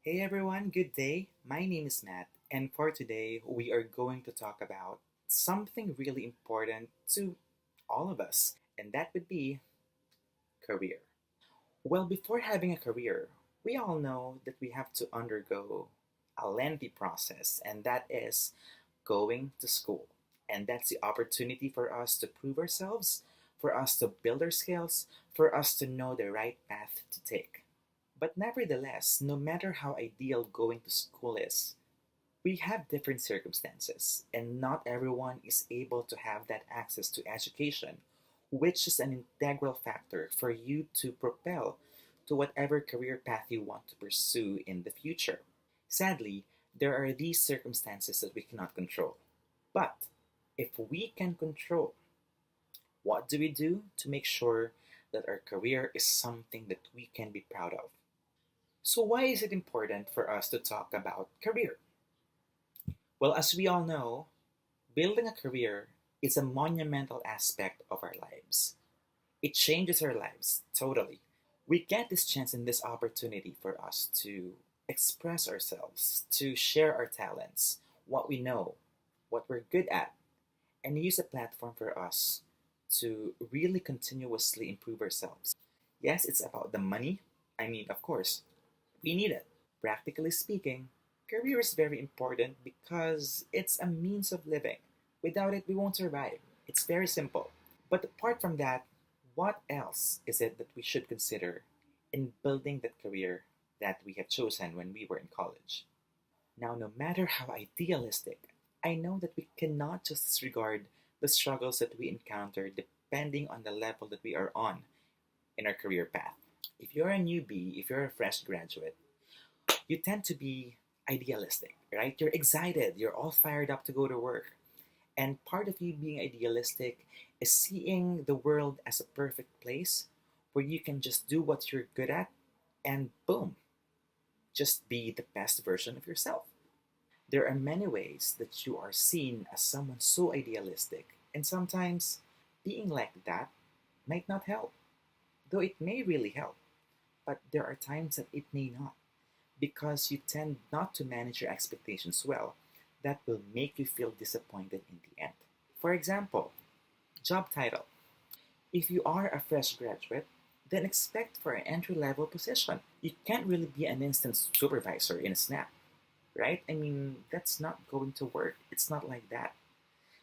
Hey everyone, good day. My name is Matt, and for today, we are going to talk about something really important to all of us, and that would be career. Well, before having a career, we all know that we have to undergo a lengthy process, and that is going to school. And that's the opportunity for us to prove ourselves, for us to build our skills, for us to know the right path to take. But nevertheless, no matter how ideal going to school is, we have different circumstances, and not everyone is able to have that access to education, which is an integral factor for you to propel to whatever career path you want to pursue in the future. Sadly, there are these circumstances that we cannot control. But if we can control, what do we do to make sure that our career is something that we can be proud of? So, why is it important for us to talk about career? Well, as we all know, building a career is a monumental aspect of our lives. It changes our lives totally. We get this chance and this opportunity for us to express ourselves, to share our talents, what we know, what we're good at, and use a platform for us to really continuously improve ourselves. Yes, it's about the money. I mean, of course, we need it. Practically speaking, career is very important because it's a means of living. Without it, we won't survive. It's very simple. But apart from that, what else is it that we should consider in building that career that we have chosen when we were in college? Now, no matter how idealistic, I know that we cannot just disregard the struggles that we encounter depending on the level that we are on in our career path. If you're a newbie, if you're a fresh graduate, you tend to be idealistic, right? You're excited, you're all fired up to go to work. And part of you being idealistic is seeing the world as a perfect place where you can just do what you're good at and boom, just be the best version of yourself. There are many ways that you are seen as someone so idealistic, and sometimes being like that might not help, though it may really help, but there are times that it may not, because you tend not to manage your expectations well, that will make you feel disappointed in the end. For example, job title. If you are a fresh graduate, then expect for an entry level position. You can't really be an instant supervisor in a snap, right? I mean, that's not going to work. It's not like that.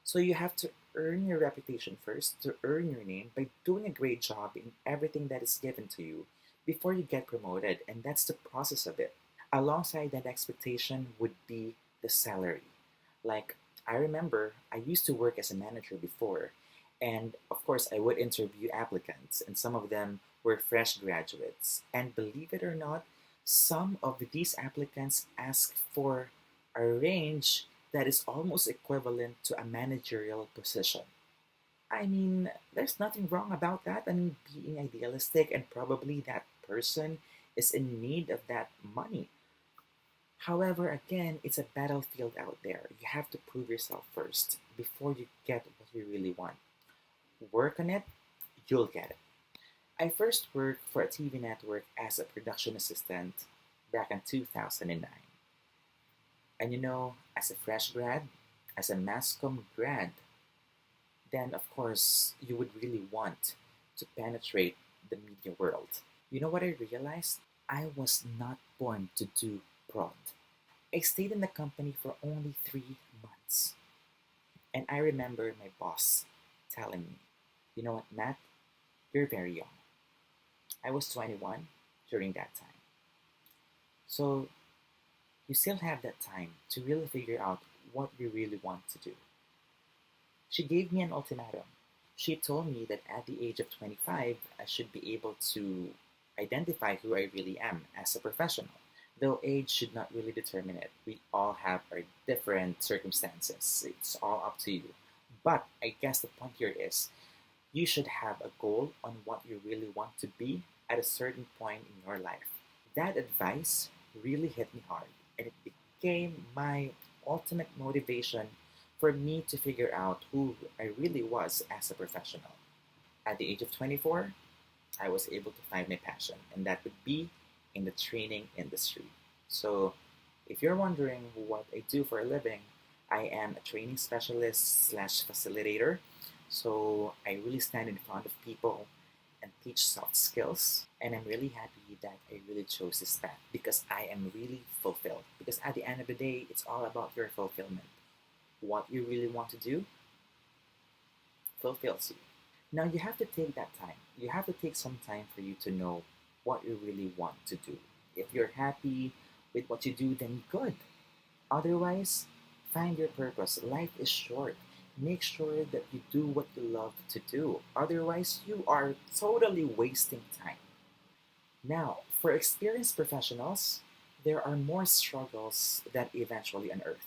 So you have to earn your reputation first, to earn your name by doing a great job in everything that is given to you before you get promoted, and that's the process of it. Alongside that expectation would be the salary. Like, I remember I used to work as a manager before, and of course, I would interview applicants, and some of them were fresh graduates. And believe it or not, some of these applicants ask for a range that is almost equivalent to a managerial position. I mean, there's nothing wrong about that. I mean, being idealistic, and probably that person is in need of that money. However, again, it's a battlefield out there. You have to prove yourself first before you get what you really want. Work on it, you'll get it. I first worked for a TV network as a production assistant back in 2009. And as a fresh grad, as a mass comm grad, then of course you would really want to penetrate the media world. You know what I realized? I was not born to do prod. I stayed in the company for only 3 months. And I remember my boss telling me, you know what, Matt, you're very young. I was 21 during that time. So you still have that time to really figure out what you really want to do. She gave me an ultimatum. She told me that at the age of 25, I should be able to identify who I really am as a professional. Though age should not really determine it, we all have our different circumstances. It's all up to you. But I guess the point here is you should have a goal on what you really want to be at a certain point in your life. That advice really hit me hard, and it became my ultimate motivation for me to figure out who I really was as a professional. At the age of 24, I was able to find my passion, and that would be in the training industry. So, if you're wondering what I do for a living, I am a training specialist slash facilitator. So, I really stand in front of people and teach soft skills. And I'm really happy that I really chose this path because I am really fulfilled. Because at the end of the day, it's all about your fulfillment. What you really want to do fulfills you. Now, you have to take that time. You have to take some time for you to know what you really want to do. If you're happy with what you do, then good. Otherwise, find your purpose. Life is short. Make sure that you do what you love to do. Otherwise, you are totally wasting time. Now, for experienced professionals, there are more struggles that eventually unearth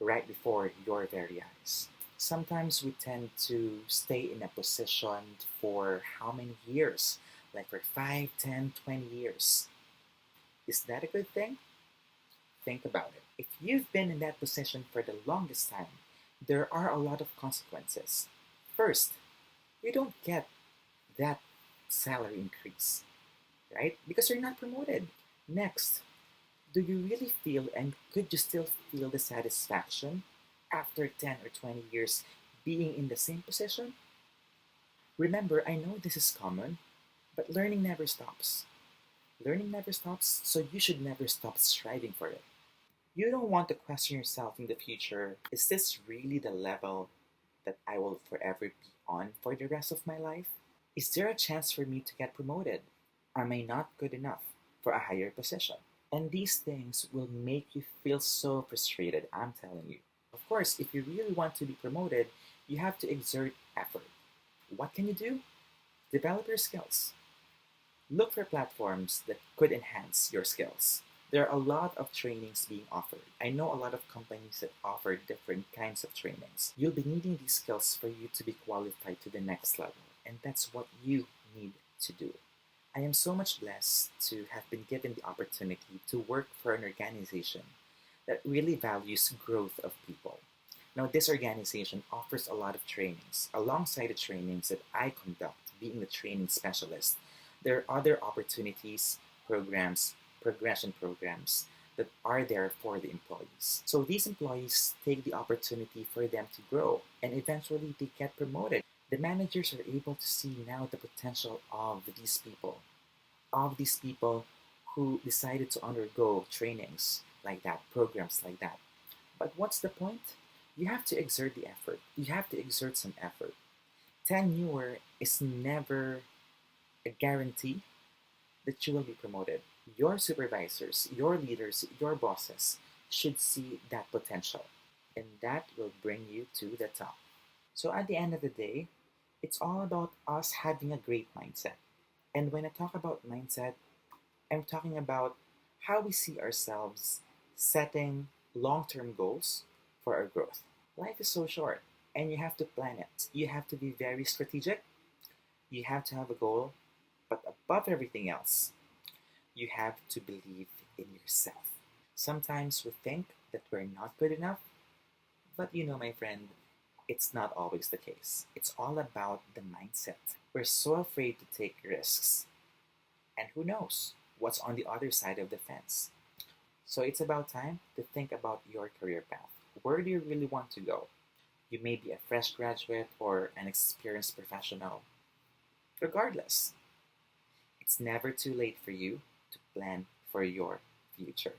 right before your very eyes. Sometimes we tend to stay in a position for how many years? Like for 5, 10, 20 years. Is that a good thing? Think about it. If you've been in that position for the longest time, there are a lot of consequences. First, you don't get that salary increase, right? Because you're not promoted. Next, do you really feel and could you still feel the satisfaction after 10 or 20 years being in the same position? Remember, I know this is common, but learning never stops. Learning never stops, so you should never stop striving for it. You don't want to question yourself in the future, is this really the level that I will forever be on for the rest of my life? Is there a chance for me to get promoted? Am I not good enough for a higher position? And these things will make you feel so frustrated, I'm telling you. Of course, if you really want to be promoted, you have to exert effort. What can you do? Develop your skills. Look for platforms that could enhance your skills. There are a lot of trainings being offered. I know a lot of companies that offer different kinds of trainings. You'll be needing these skills for you to be qualified to the next level, and that's what you need to do. I am so much blessed to have been given the opportunity to work for an organization that really values growth of people. Now, this organization offers a lot of trainings. Alongside the trainings that I conduct, being the training specialist, there are other opportunities, programs, progression programs that are there for the employees. So these employees take the opportunity for them to grow and eventually they get promoted. The managers are able to see now the potential of these people who decided to undergo trainings like that, programs like that. But what's the point? You have to exert the effort. You have to exert some effort. Tenure is never a guarantee that you will be promoted. Your supervisors, your leaders, your bosses should see that potential, and that will bring you to the top. So at the end of the day, it's all about us having a great mindset. And when I talk about mindset, I'm talking about how we see ourselves setting long term goals for our growth. Life is so short, and you have to plan it. You have to be very strategic, you have to have a goal, but above everything else, you have to believe in yourself. Sometimes we think that we're not good enough, but you know, my friend, it's not always the case. It's all about the mindset. We're so afraid to take risks, and who knows what's on the other side of the fence. So it's about time to think about your career path. Where do you really want to go? You may be a fresh graduate or an experienced professional. Regardless, it's never too late for you to plan for your future.